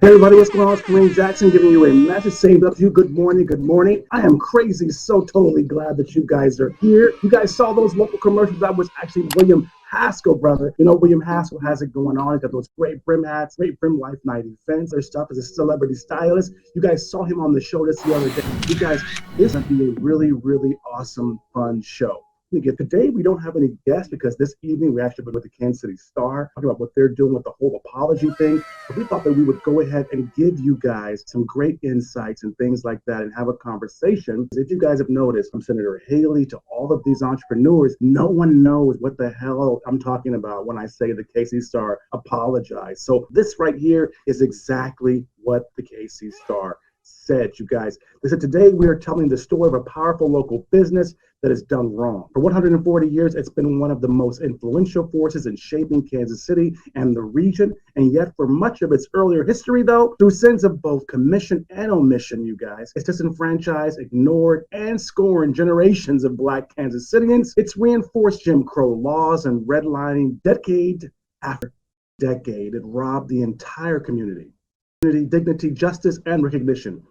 Hey everybody, what's going on? It's Kareem Jackson giving you a message saying up to you, good morning, good morning. I am crazy, so totally glad that you guys are here. You guys saw those local commercials. That was actually William Haskell, brother. You know, William Haskell has it going on. He's got those great brim hats, great brim life night events. Their stuff as a celebrity stylist. You guys saw him on the show this the other day. You guys, this is going to be a really, really awesome, fun show. Today, we don't have any guests because this evening we actually been with the Kansas City Star, talking about what they're doing with the whole apology thing. But we thought that we would go ahead and give you guys some great insights and things like that and have a conversation. If you guys have noticed, from Senator Haley to all of these entrepreneurs, no one knows what the hell I'm talking about when I say the KC Star apologized. So this right here is exactly what the KC Star said, you guys. They said, today we are telling the story of a powerful local business that has done wrong. For 140 years, it's been one of the most influential forces in shaping Kansas City and the region. And yet, for much of its earlier history, though, through sins of both commission and omission, you guys, it's disenfranchised, ignored, and scorned generations of Black Kansascitians. It's reinforced Jim Crow laws and redlining decade after decade. It robbed the entire community. Dignity, justice, and recognition.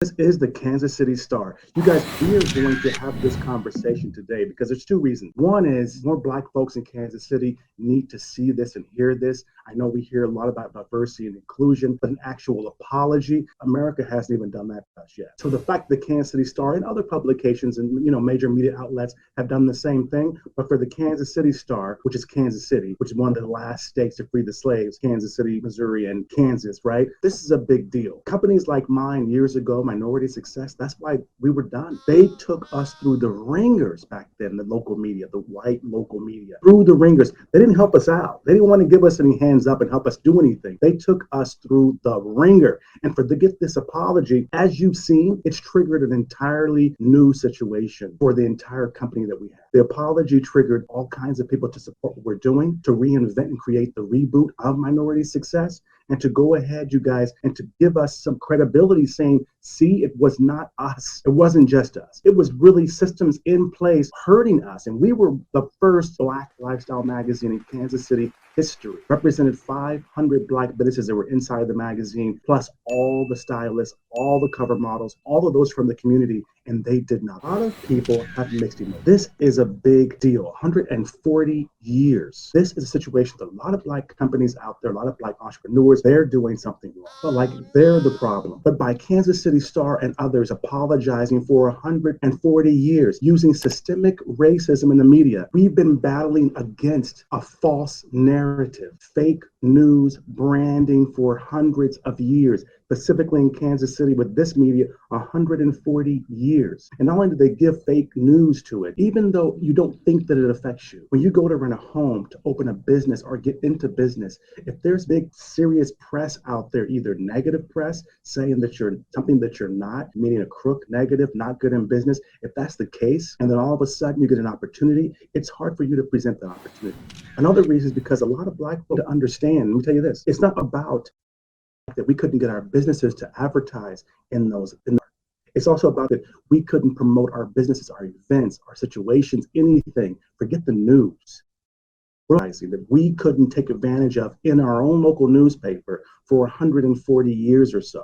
This is the Kansas City Star. You guys, we are going to have this conversation today because there's two reasons. One is more Black folks in Kansas City need to see this and hear this. I know we hear a lot about diversity and inclusion, but an actual apology, America hasn't even done that to us yet. So the fact that the Kansas City Star and other publications and major media outlets have done the same thing, but for the Kansas City Star, which is Kansas City, which is one of the last states to free the slaves, Kansas City, Missouri, and Kansas, right? This is a big deal. Companies like mine years ago, Minority Success, that's why we were done. They took us through the ringers back then, the local media, the white local media, through the ringers. They didn't help us out. They didn't want to give us any hands up and help us do anything. They took us through the ringer. And to get this apology, as you've seen, it's triggered an entirely new situation for the entire company that we have. The apology triggered all kinds of people to support what we're doing, to reinvent and create the reboot of Minority Success, and to go ahead, you guys, and to give us some credibility saying, see, it was not us. It wasn't just us. It was really systems in place hurting us. And we were the first Black lifestyle magazine in Kansas City history. Represented 500 Black businesses that were inside the magazine, plus all the stylists, all the cover models, all of those from the community, and they did not. A lot of people have mixed emotions. This is a big deal. 140 years. This is a situation that a lot of Black companies out there, a lot of Black entrepreneurs, they're doing something wrong. But like they're the problem. But by Kansas City Star and others apologizing for 140 years, using systemic racism in the media, we've been battling against a false narrative, fake news branding for hundreds of years, specifically in Kansas City with this media, 140 years. And not only do they give fake news to it, even though you don't think that it affects you, when you go to rent a home, to open a business or get into business, if there's big serious press out there, either negative press saying that you're something that you're not, meaning a crook, negative, not good in business, if that's the case, and then all of a sudden you get an opportunity, it's hard for you to present that opportunity. Another reason is because a lot of Black folks understand, let me tell you this, it's not about that we couldn't get our businesses to advertise in those. It's also about that we couldn't promote our businesses, our events, our situations, anything. Forget the news. Realizing that we couldn't take advantage of in our own local newspaper for 140 years or so.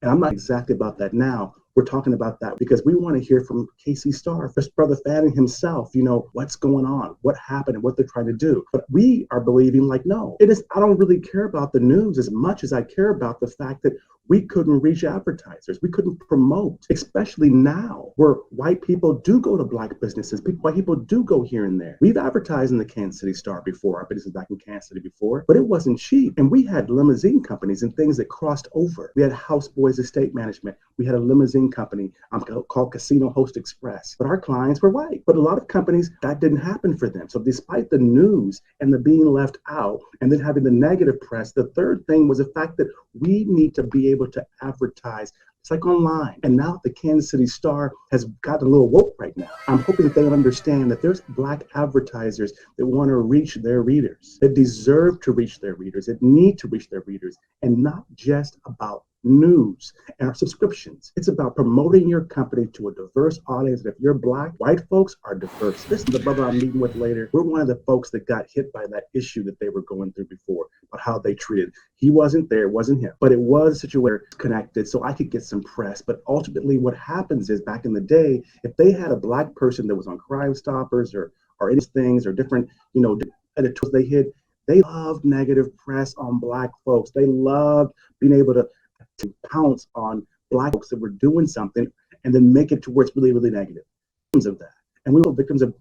And I'm not exactly about that now. We're talking about that because we want to hear from KC Star, first Brother Fanning himself, what's going on, what happened, and what they're trying to do. But we are believing like, no, I don't really care about the news as much as I care about the fact that we couldn't reach advertisers. We couldn't promote, especially now where white people do go to Black businesses. White people do go here and there. We've advertised in the Kansas City Star before, our business back in Kansas City before, but it wasn't cheap. And we had limousine companies and things that crossed over. We had Houseboys Estate Management. We had a limousine company called Casino Host Express, but our clients were white. But a lot of companies, that didn't happen for them. So despite the news and the being left out and then having the negative press, the third thing was the fact that we need to be able to advertise It's like online. And now the Kansas City Star has gotten a little woke right now. I'm hoping that they understand that there's Black advertisers that want to reach their readers, that deserve to reach their readers, that need to reach their readers, and not just about news and our subscriptions. It's about promoting your company to a diverse audience. And if you're Black, white folks are diverse. This is the brother I'm meeting with later. We're one of the folks that got hit by that issue that they were going through before, about how they treated. He wasn't there, it wasn't him. But it was a situation where it's connected so I could get some press. But ultimately what happens is, back in the day, if they had a Black person that was on Crime Stoppers or any things or different, editors they hit, they loved negative press on Black folks. They loved being able to pounce on Black folks that were doing something and then make it to where it's really, really negative. Of that. And we were victims of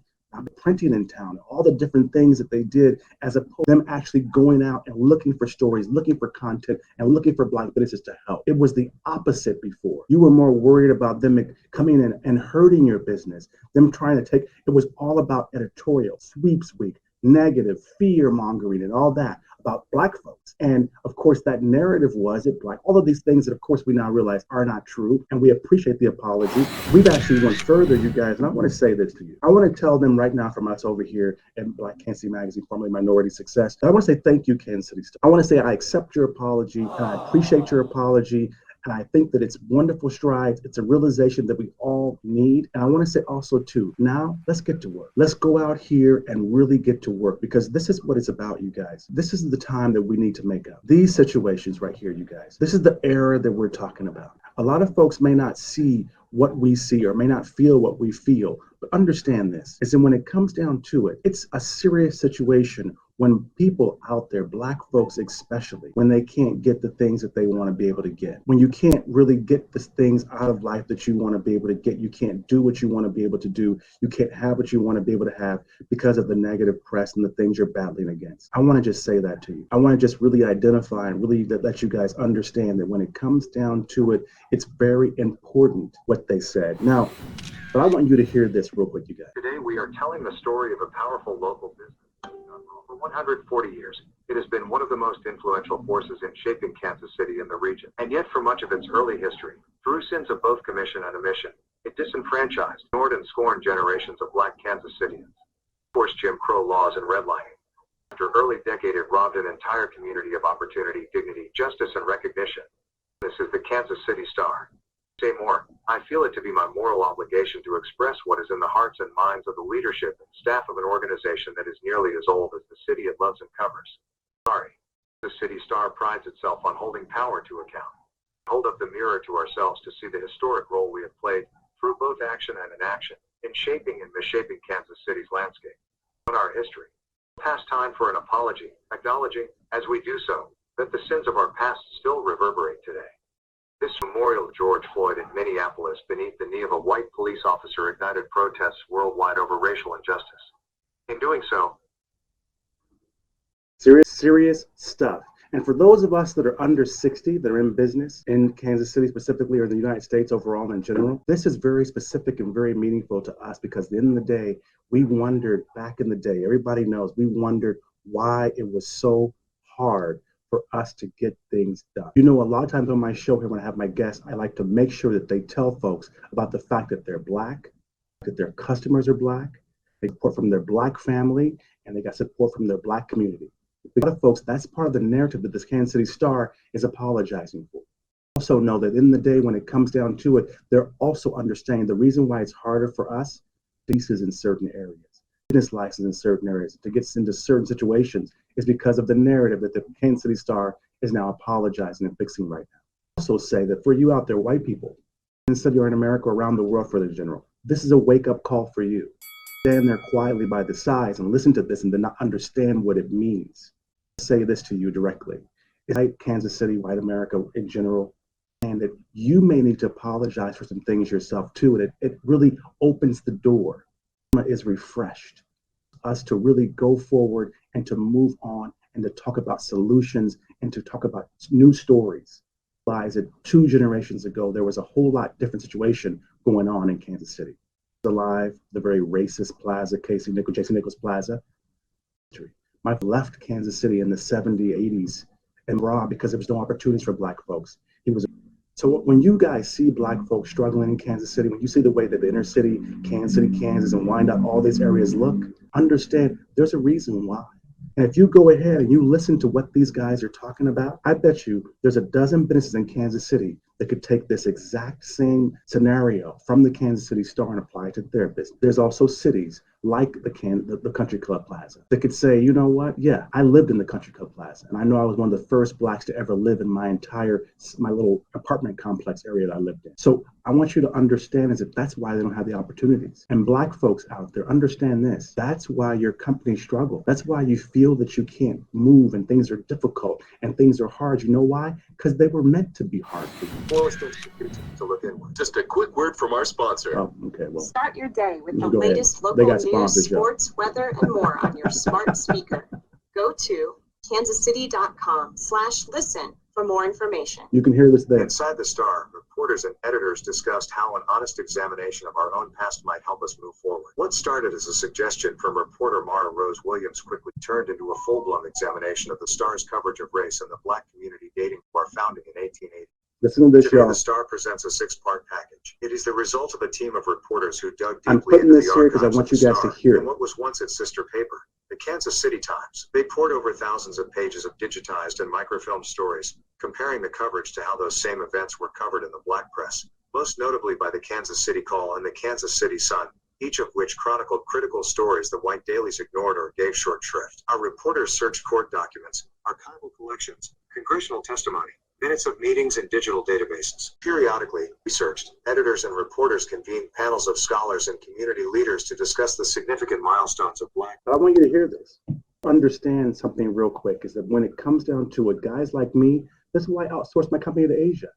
printing in town, all the different things that they did, as opposed to them actually going out and looking for stories, looking for content, and looking for Black businesses to help. It was the opposite before. You were more worried about them coming in and hurting your business, them trying to take, it was all about editorial, sweeps week, negative, fear mongering, and all that about Black folks. And of course, that narrative was that Black, all of these things that of course we now realize are not true. And we appreciate the apology. We've actually went further, you guys, and I want to say this to you. I want to tell them right now from us over here at Black Kansas City Magazine, formerly Minority Success, I want to say thank you, Kansas City Star. I want to say I accept your apology and I appreciate your apology. And I think that it's wonderful strides. It's a realization that we all need. And I want to say also too, now let's get to work. Let's go out here and really get to work, because this is what it's about, you guys. This is the time that we need to make up. These situations right here, you guys. This is the era that we're talking about. A lot of folks may not see what we see or may not feel what we feel, but understand this, is that when it comes down to it, it's a serious situation when people out there, Black folks especially, when they can't get the things that they want to be able to get, when you can't really get the things out of life that you want to be able to get, you can't do what you want to be able to do, you can't have what you want to be able to have because of the negative press and the things you're battling against. I want to just say that to you. I want to just really identify and really let you guys understand that when it comes down to it, it's very important what they said. Now, but I want you to hear this real quick, you guys. Today, we are telling the story of a powerful local business. For 140 years, it has been one of the most influential forces in shaping Kansas City and the region. And yet, for much of its early history, through sins of both commission and omission, it disenfranchised, ignored, and scorned generations of Black Kansascitians, forced Jim Crow laws and redlining. After early decade, it robbed an entire community of opportunity, dignity, justice, and recognition. This is the Kansas City Star. Say more. I feel it to be my moral obligation to express what is in the hearts and minds of the leadership and staff of an organization that is nearly as old as the city it loves and covers. Sorry. The City Star prides itself on holding power to account. Hold up the mirror to ourselves to see the historic role we have played, through both action and inaction, in shaping and misshaping Kansas City's landscape. In our history, past time for an apology, acknowledging, as we do so, that the sins of our past still reverberate today. This memorial of George Floyd in Minneapolis beneath the knee of a white police officer ignited protests worldwide over racial injustice. In doing so, serious stuff. And for those of us that are under 60 that are in business in Kansas City specifically, or the United States overall in general, this is very specific and very meaningful to us, because at the end of the day, we wondered back in the day, everybody knows, we wondered why it was so hard for us to get things done. A lot of times on my show here, when I have my guests, I like to make sure that they tell folks about the fact that they're Black, that their customers are Black, they support from their Black family, and they got support from their Black community. A lot of folks, that's part of the narrative that this Kansas City Star is apologizing for. Also know that in the day when it comes down to it, they're also understanding the reason why it's harder for us, leases in certain areas, business license in certain areas, to get into certain situations, is because of the narrative that the Kansas City Star is now apologizing and fixing right now. Also say that for you out there, white people, instead you're in America, around the world for the general, this is a wake-up call for you. Stand there quietly by the sides and listen to this and then not understand what it means. Say this to you directly. It's like Kansas City, white America in general, and that you may need to apologize for some things yourself too. And it really opens the door. Is refreshed. Us to really go forward and to move on and to talk about solutions and to talk about new stories. Realize that 2 generations ago, there was a whole lot different situation going on in Kansas City. Alive, the very racist plaza, J.C. Nichols Plaza. My left Kansas City in the 70s, 80s and raw because there was no opportunities for Black folks. He was So when you guys see black folks struggling in Kansas City, when you see the way that the inner city, Kansas City, Kansas, and Wyandotte, all these areas look, understand there's a reason why. And if you go ahead and you listen to what these guys are talking about, I bet you there's a dozen businesses in Kansas City that could take this exact same scenario from the Kansas City Star and apply it to their business. There's also cities like the Country Club Plaza that could say, you know what? Yeah, I lived in the Country Club Plaza, and I know I was one of the first blacks to ever live in my little apartment complex area that I lived in. So I want you to understand is that that's why they don't have the opportunities. And black folks out there, understand this. That's why your company struggle. That's why you feel that you can't move and things are difficult and things are hard. You know why? Because they were meant to be hard for you. Well, it's to look in with. Just a quick word from our sponsor. Oh, okay. Well, start your day with the go ahead. latest They local got news, sponsors, Joe. sports, weather, and more on your smart speaker. Go to kansascity.com/listen for more information. You can hear this there. Inside the Star, reporters and editors discussed how an honest examination of our own past might help us move forward. What started as a suggestion from reporter Mara Rose Williams quickly turned into a full-blown examination of the Star's coverage of race in the black community dating to our founding in 1880. Listen to this, Today, y'all. the Star presents a 6-part package. It is the result of a team of reporters who dug I'm deeply putting into this the here because I archives want of you the guys to Star hear and it. what was once its sister paper, the Kansas City Times. They poured over thousands of pages of digitized and microfilm stories, comparing the coverage to how those same events were covered in the black press, most notably by the Kansas City Call and the Kansas City Sun, each of which chronicled critical stories the white dailies ignored or gave short shrift. Our reporters searched court documents, archival collections, congressional testimony, minutes of meetings and digital databases. Periodically, researched, editors and reporters convened panels of scholars and community leaders to discuss the significant milestones of black. I want you to hear this. Understand something real quick is that when it comes down to it, guys like me, that's why I outsourced my company to Asia.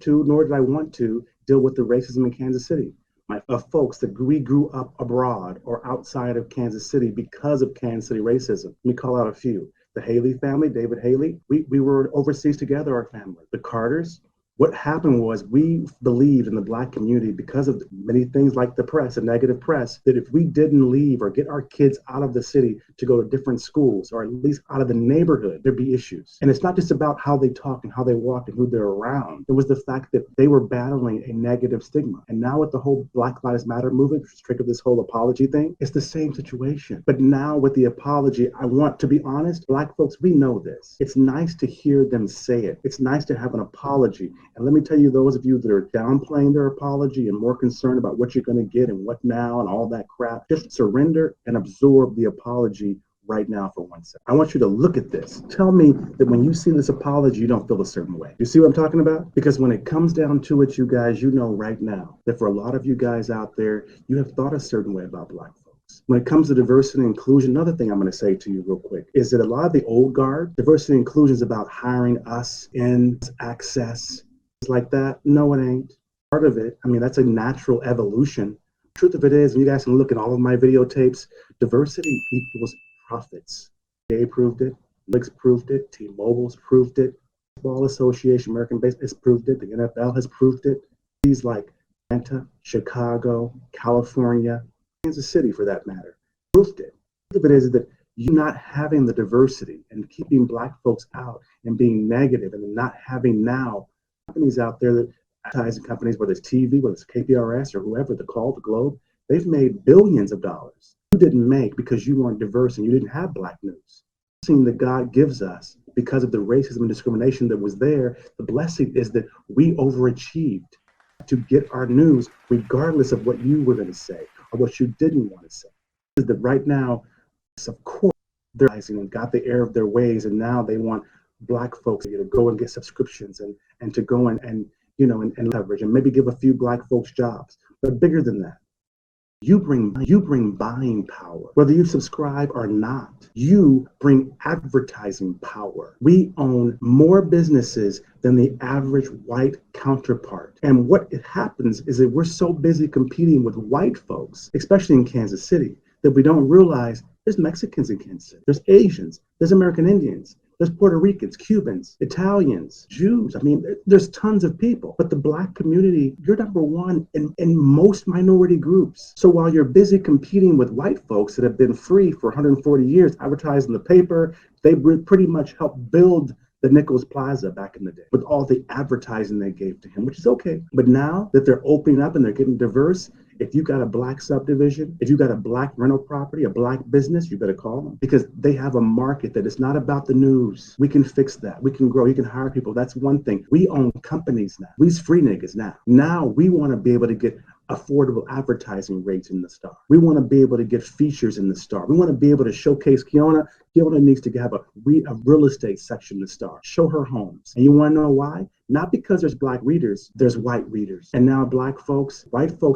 Nor did I want to deal with the racism in Kansas City. My folks that we grew up abroad or outside of Kansas City because of Kansas City racism. Let me call out a few. The Haley family, David Haley, we were overseas together, our family. The Carters. What happened was we believed in the black community because of many things like the press and negative press, that if we didn't leave or get our kids out of the city to go to different schools or at least out of the neighborhood, there'd be issues. And it's not just about how they talk and how they walk and who they're around. It was the fact that they were battling a negative stigma. And now with the whole Black Lives Matter movement, which is triggered this whole apology thing, it's the same situation. But now with the apology, I want to be honest, black folks, we know this. It's nice to hear them say it. It's nice to have an apology. And let me tell you, those of you that are downplaying their apology and more concerned about what you're going to get and what now and all that crap, just surrender and absorb the apology right now for 1 second. I want you to look at this. Tell me that when you see this apology, you don't feel a certain way. You see what I'm talking about? Because when it comes down to it, you guys, you know right now that for a lot of you guys out there, you have thought a certain way about black folks. When it comes to diversity and inclusion, another thing I'm going to say to you real quick is that a lot of the old guard, diversity and inclusion is about hiring us in, access, like that. No, it ain't. Part of it, I mean, that's a natural evolution. Truth of it is, and you guys can look at all of my videotapes, diversity equals profits. They proved it, Netflix proved it, T-Mobile's proved it, Football Association, American Baseball has proved it, the NFL has proved it. These like Atlanta, Chicago, California, Kansas City for that matter, proved it. Truth of it is that you not having the diversity and keeping black folks out and being negative and not having now companies out there, that advertising companies, whether it's TV, whether it's KPRS or whoever, the Call, the Globe, they've made billions of dollars. You didn't make because you weren't diverse and you didn't have black news. The blessing that God gives us because of the racism and discrimination that was there, the blessing is that we overachieved to get our news regardless of what you were going to say or what you didn't want to say. Is that right now, of course, they're rising and got the error of their ways, and now they want black folks to go and get subscriptions and to go and leverage and maybe give a few black folks jobs. But bigger than that, you bring buying power. Whether you subscribe or not, you bring advertising power. We own more businesses than the average white counterpart. And what happens is that we're so busy competing with white folks, especially in Kansas City, that we don't realize there's Mexicans in Kansas City, there's Asians, there's American Indians, there's Puerto Ricans, Cubans, Italians, Jews. I mean, there's tons of people. But the black community, you're number one in most minority groups. So while you're busy competing with white folks that have been free for 140 years, advertising the paper, they pretty much helped build the Nichols Plaza back in the day with all the advertising they gave to him, which is okay. But now that they're opening up and they're getting diverse, if you got a black subdivision, if you got a black rental property, a black business, you better call them because they have a market that is not about the news. We can fix that. We can grow. You can hire people. That's one thing. We own companies now. We's free niggas now. Now we want to be able to get affordable advertising rates in the Star. We want to be able to get features in the Star. We want to be able to showcase Kiona. Kiona needs to have a real estate section in the Star. Show her homes. And you want to know why? Not because there's black readers, there's white readers. And now white folks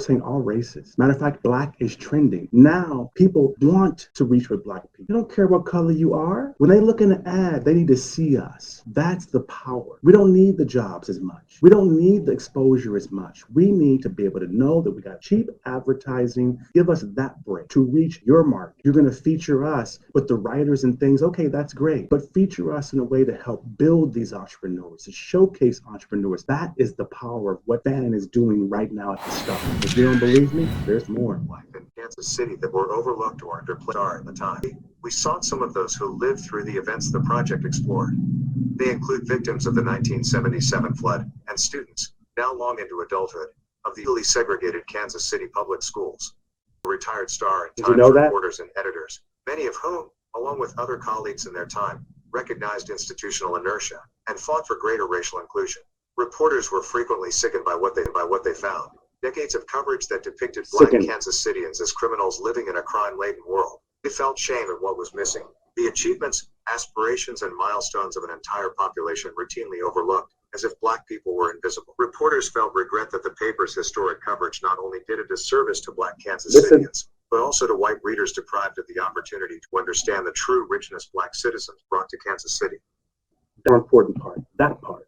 ain't all racist. Matter of fact, black is trending. Now people want to reach with black people. They don't care what color you are. When they look in an ad, they need to see us. That's the power. We don't need the jobs as much. We don't need the exposure as much. We need to be able to know that we got cheap advertising. Give us that break to reach your market. You're going to feature us with the writers and things. Okay, that's great. But feature us in a way to help build these entrepreneurs, to showcase entrepreneurs. That is the power of what Bannon is doing right now at the Star. If you don't believe me, there's more. Life in Kansas City that were overlooked or underplayed at the time. We sought some of those who lived through the events the project explored. They include victims of the 1977 flood and students, now long into adulthood, of the illegally segregated Kansas City public schools. Retired Star and Times reporters and editors, many of whom, along with other colleagues in their time, recognized institutional inertia and fought for greater racial inclusion. Reporters were frequently sickened by what they found. Decades of coverage that depicted black Kansas Citians as criminals living in a crime-laden world. They felt shame at what was missing. The achievements, aspirations, and milestones of an entire population routinely overlooked, as if black people were invisible. Reporters felt regret that the paper's historic coverage not only did a disservice to black Kansas Citians, but also to white readers deprived of the opportunity to understand the true richness black citizens brought to Kansas City. The important part, that part,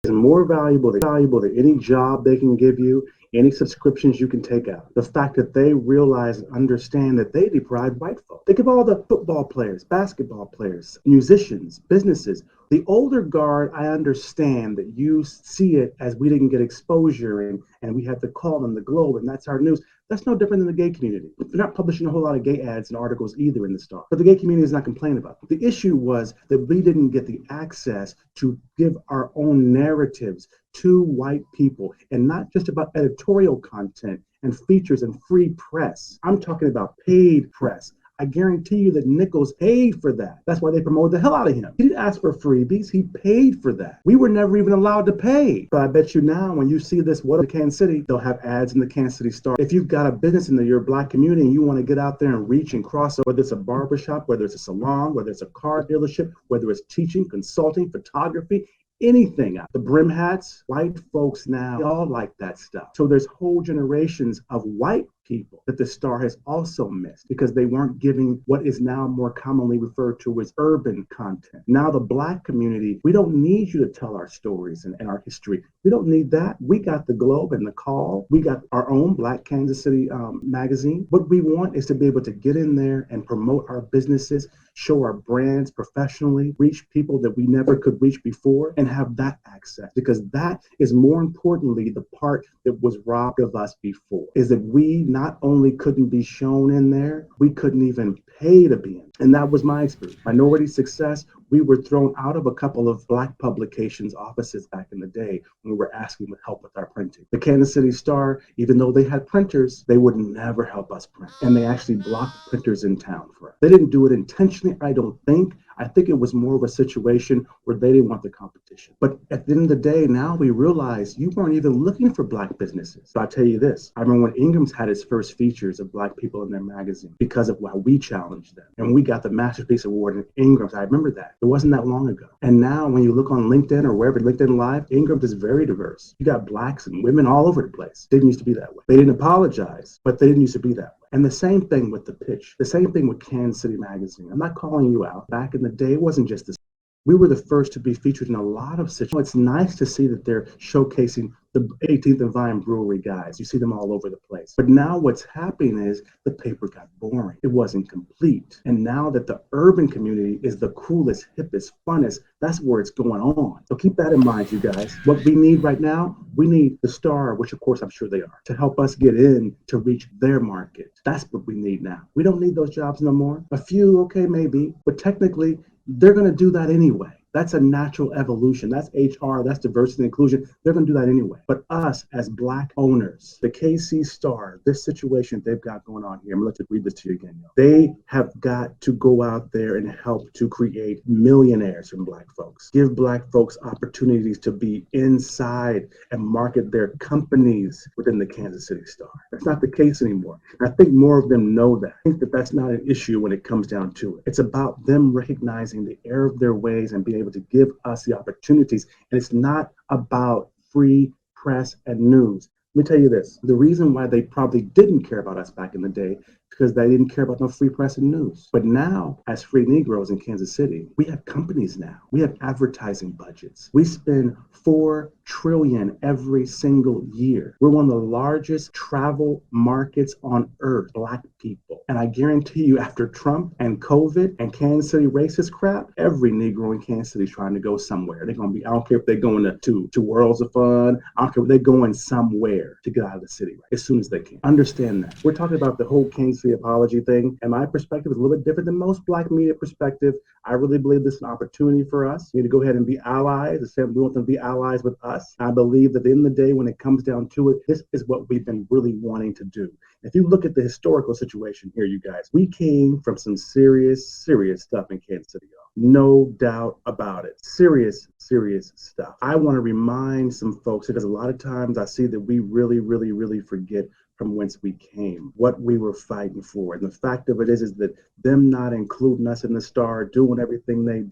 is more valuable than any job they can give you, any subscriptions you can take out. The fact that they realize and understand that they deprive white folk. Think of all the football players, basketball players, musicians, businesses. The older guard, I understand that you see it as we didn't get exposure and we had to call them the Globe and that's our news. That's no different than the gay community. They're not publishing a whole lot of gay ads and articles either in the Star. But the gay community is not complaining about it. The issue was that we didn't get the access to give our own narratives to white people, and not just about editorial content and features and free press. I'm talking about paid press. I guarantee you that Nichols paid for that. That's why they promoted the hell out of him. He didn't ask for freebies. He paid for that. We were never even allowed to pay. But I bet you now when you see this, what in Kansas City, they'll have ads in the Kansas City Star. If you've got a business in your black community and you want to get out there and reach and cross over, whether it's a barbershop, whether it's a salon, whether it's a car dealership, whether it's teaching, consulting, photography, anything. The brim hats, white folks now, they all like that stuff. So there's whole generations of white people that the Star has also missed because they weren't giving what is now more commonly referred to as urban content. Now the black community, we don't need you to tell our stories and our history. We don't need that. We got the Globe and the Call. We got our own Black Kansas City magazine. What we want is to be able to get in there and promote our businesses, show our brands professionally, reach people that we never could reach before, and have that access. Because that is more importantly the part that was robbed of us before, is that we not only couldn't be shown in there, we couldn't even pay to be in. And that was my experience. Minority Success, we were thrown out of a couple of black publications offices back in the day when we were asking for help with our printing. The Kansas City Star, even though they had printers, they would never help us print. And they actually blocked printers in town for us. They didn't do it intentionally, I don't think. I think it was more of a situation where they didn't want the competition. But at the end of the day, now we realize you weren't even looking for black businesses. So I'll tell you this. I remember when Ingram's had its first features of black people in their magazine because of how we challenged them. And we got the Masterpiece Award in Ingram's. I remember that. It wasn't that long ago. And now when you look on LinkedIn or wherever, LinkedIn Live, Ingram's is very diverse. You got blacks and women all over the place. Didn't used to be that way. They didn't apologize, but they didn't used to be that way. And the same thing with the pitch, the same thing with Kansas City Magazine. I'm not calling you out. Back in the day, it wasn't just this. We were the first to be featured in a lot of situations. It's nice to see that they're showcasing the 18th and Vine Brewery guys. You see them all over the place. But now what's happening is the paper got boring. It wasn't complete. And now that the urban community is the coolest, hippest, funnest, that's where it's going on. So keep that in mind, you guys. What we need right now, we need the Star, which of course I'm sure they are, to help us get in to reach their market. That's what we need now. We don't need those jobs no more. A few, okay, maybe, but technically, they're going to do that anyway. That's a natural evolution. That's HR, that's diversity and inclusion. They're going to do that anyway. But us as Black owners, the KC Star, this situation they've got going on here, I'm going to read this to you again. They have got to go out there and help to create millionaires from Black folks. Give Black folks opportunities to be inside and market their companies within the Kansas City Star. That's not the case anymore. And I think more of them know that. I think that that's not an issue when it comes down to it. It's about them recognizing the error of their ways and being able to give us the opportunities. And it's not about free press and news. Let me tell you this. The reason why they probably didn't care about us back in the day because they didn't care about no free press and news. But now, as free Negroes in Kansas City, we have companies now. We have advertising budgets. We spend $4 trillion every single year. We're one of the largest travel markets on earth, Black people. And I guarantee you, after Trump and COVID and Kansas City racist crap, every Negro in Kansas City is trying to go somewhere. They're going to be, I don't care if they're going to Worlds of Fun. I don't care if they're going somewhere to get out of the city right, as soon as they can. Understand that. We're talking about the whole Kansas City apology thing, and my perspective is a little bit different than most Black media perspective. I really believe this is an opportunity for us. We need to go ahead and be allies. We want them to be allies with us. I believe that at the end of the day, when it comes down to it, this is what we've been really wanting to do. If you look at the historical situation here, you guys, we came from some serious stuff in Kansas City, y'all. No doubt about it. Serious stuff. I want to remind some folks, because a lot of times I see that we really forget from whence we came, what we were fighting for. And the fact of it is that them not including us in the Star, doing everything they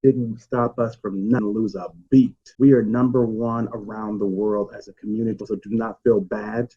didn't stop us from not lose a beat. We are number one around the world as a community, so do not feel bad.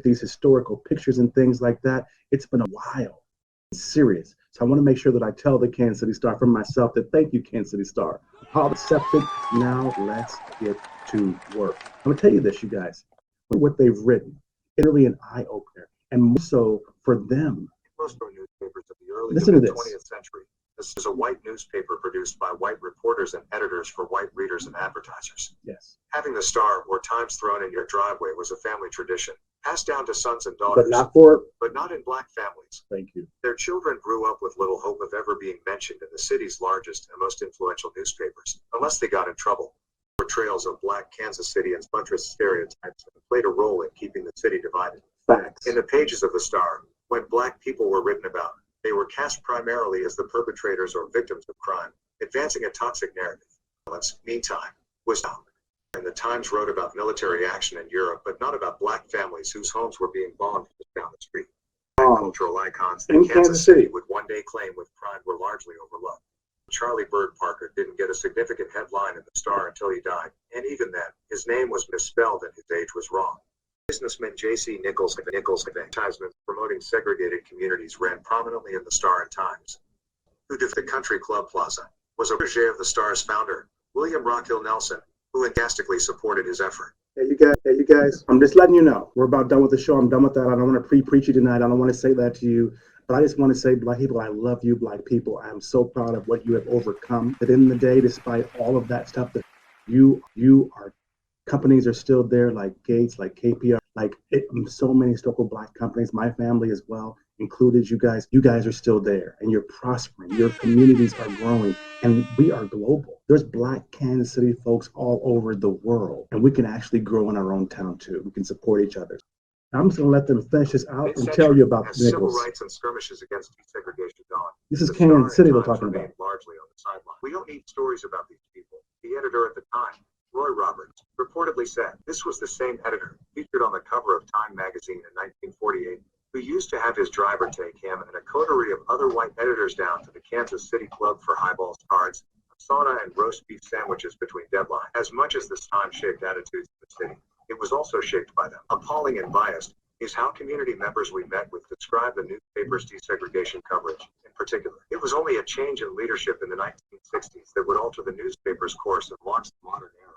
These historical pictures and things like that, it's been a while. It's serious. So I want to make sure that I tell the Kansas City Star from myself that thank you, Kansas City Star. All accepted. Now let's get to work. I'm going to tell you this, you guys. What they've written, it's really an eye-opener, and more so for them. Most newspapers of the early Listen to this. 20th century. This is a white newspaper produced by white reporters and editors for white readers and advertisers. Yes. Having the Star or Times thrown in your driveway was a family tradition, passed down to sons and daughters, but not in Black families. Thank you. Their children grew up with little hope of ever being mentioned in the city's largest and most influential newspapers, unless they got in trouble. Portrayals of Black Kansas-Citians buttressed stereotypes and played a role in keeping the city divided. Facts. In the pages of the Star, when Black people were written about, they were cast primarily as the perpetrators or victims of crime, advancing a toxic narrative. Meantime, was down. And the Times wrote about military action in Europe, but not about Black families whose homes were being bombed down the street. Cultural icons that Kansas City would one day claim with pride were largely overlooked. Charlie Bird Parker didn't get a significant headline in the Star until he died, and even then, his name was misspelled and his age was wrong. Businessman J.C. Nichols' advertisements promoting segregated communities ran prominently in the Star and Times. Who did the Country Club Plaza was a protege of the Star's founder, William Rockhill Nelson, who enthusiastically supported his effort. Hey, you guys, I'm just letting you know, we're about done with the show. I'm done with that. I don't want to pre-preach you tonight. I don't want to say that to you. But I just want to say, Black people, I love you, Black people. I am so proud of what you have overcome. At the end of the day, despite all of that stuff, that you are, companies are still there, like Gates, like KPR, so many historical Black companies, my family as well, included you guys. You guys are still there, and you're prospering. Your communities are growing, and we are global. There's Black Kansas City folks all over the world, and we can actually grow in our own town, too. We can support each other. I'm just going to let them finish this out and tell you about Civil Nichols. rights and skirmishes against desegregation dawn. This is The Kansas Star City and we're Times talking about. remained largely on the sideline. We don't need stories about these people. The editor at the time, Roy Roberts, reportedly said this was the same editor featured on the cover of Time magazine in 1948, who used to have his driver take him and a coterie of other white editors down to the Kansas City Club for highballs, cards, sauna, and roast beef sandwiches between deadlines. As much as this time shaped attitudes in the city, it was also shaped by them. Appalling and biased is how community members we met with described the newspaper's desegregation coverage. In particular, it was only a change in leadership in the 1960s that would alter the newspaper's course and launch the modern era.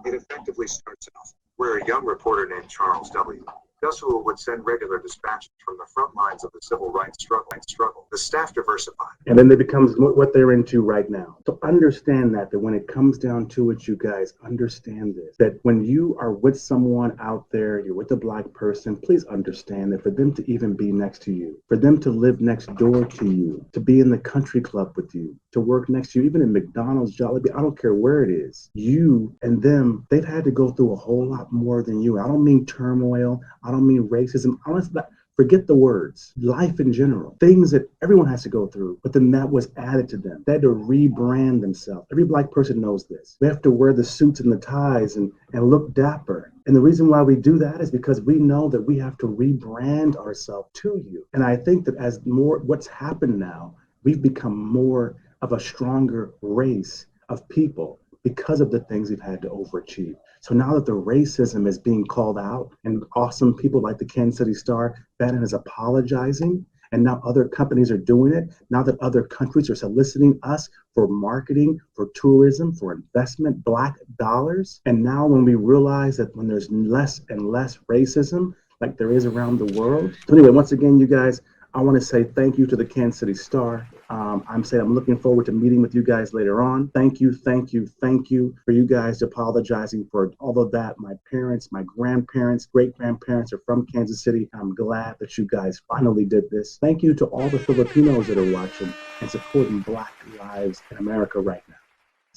It effectively starts off where a young reporter named Charles W. Joshua would send regular dispatches from the front lines of the civil rights struggle. The staff diversified. And then it becomes what they're into right now. So understand that when it comes down to it, you guys understand this, that when you are with someone out there, you're with a Black person, please understand that for them to even be next to you, for them to live next door to you, to be in the country club with you, to work next to you, even in McDonald's, Jollibee, I don't care where it is, you and them, they've had to go through a whole lot more than you. I don't mean turmoil. I don't mean racism. Honestly, forget the words. Life in general, things that everyone has to go through, but then that was added to them. They had to rebrand themselves. Every Black person knows this. We have to wear the suits and the ties and look dapper. And the reason why we do that is because we know that we have to rebrand ourselves to you. And I think that as more, what's happened now, we've become more of a stronger race of people because of the things we've had to overachieve. So now that the racism is being called out and awesome people like the Kansas City Star, Bannon is apologizing, and now other companies are doing it, now that other countries are soliciting us for marketing, for tourism, for investment, Black dollars. And now when we realize that when there's less and less racism, like there is around the world. So anyway, once again, you guys, I want to say thank you to the Kansas City Star. I'm looking forward to meeting with you guys later on. Thank you for you guys apologizing for all of that. My parents, my grandparents, great-grandparents are from Kansas City. I'm glad that you guys finally did this. Thank you to all the Filipinos that are watching and supporting Black lives in America right now.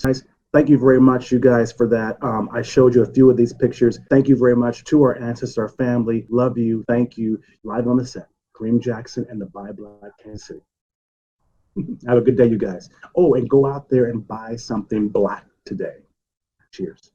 Guys, thank you very much, you guys, for that. I showed you a few of these pictures. Thank you very much to our ancestors, our family. Love you. Thank you. Live on the set, Kareem Jackson and the Buy Black Kansas City. Have a good day, you guys. Oh, and go out there and buy something Black today. Cheers.